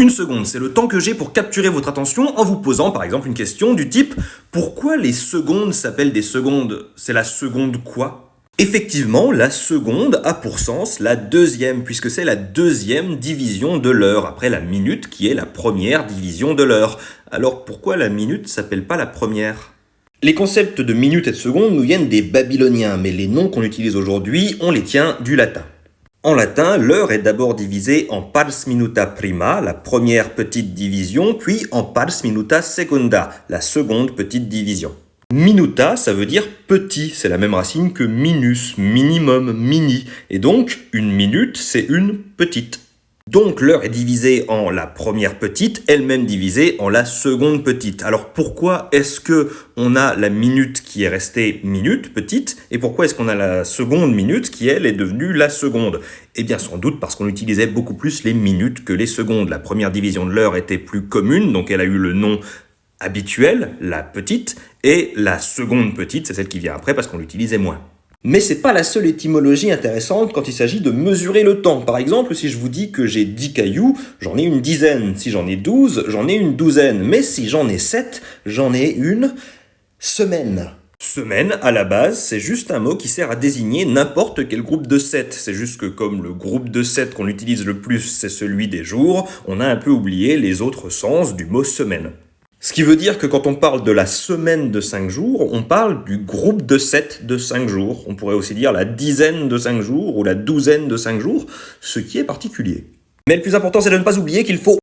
Une seconde, c'est le temps que j'ai pour capturer votre attention en vous posant par exemple une question du type « Pourquoi les secondes s'appellent des secondes ? C'est la seconde quoi ?» Effectivement, la seconde a pour sens la deuxième, puisque c'est la deuxième division de l'heure, après la minute qui est la première division de l'heure. Alors pourquoi la minute s'appelle pas la première ? Les concepts de minute et de seconde nous viennent des Babyloniens, mais les noms qu'on utilise aujourd'hui, on les tient du latin. En latin, l'heure est d'abord divisée en pars minuta prima, la première petite division, puis en pars minuta secunda, la seconde petite division. Minuta, ça veut dire petit, c'est la même racine que minus, minimum, mini, et donc une minute, c'est une petite. Donc l'heure est divisée en la première petite, elle-même divisée en la seconde petite. Alors pourquoi est-ce que on a la minute qui est restée minute, petite, et pourquoi est-ce qu'on a la seconde minute qui, elle, est devenue la seconde ? Eh bien sans doute parce qu'on utilisait beaucoup plus les minutes que les secondes. La première division de l'heure était plus commune, donc elle a eu le nom habituelle, la petite, et la seconde petite, c'est celle qui vient après parce qu'on l'utilisait moins. Mais c'est pas la seule étymologie intéressante quand il s'agit de mesurer le temps. Par exemple, si je vous dis que j'ai 10 cailloux, j'en ai une dizaine. Si j'en ai 12, j'en ai une douzaine. Mais si j'en ai 7, j'en ai une semaine. Semaine, à la base, c'est juste un mot qui sert à désigner n'importe quel groupe de 7. C'est juste que comme le groupe de 7 qu'on utilise le plus, c'est celui des jours, on a un peu oublié les autres sens du mot semaine. Ce qui veut dire que quand on parle de la semaine de 5 jours, on parle du groupe de 7 de 5 jours. On pourrait aussi dire la dizaine de 5 jours ou la douzaine de 5 jours, ce qui est particulier. Mais le plus important, c'est de ne pas oublier qu'il faut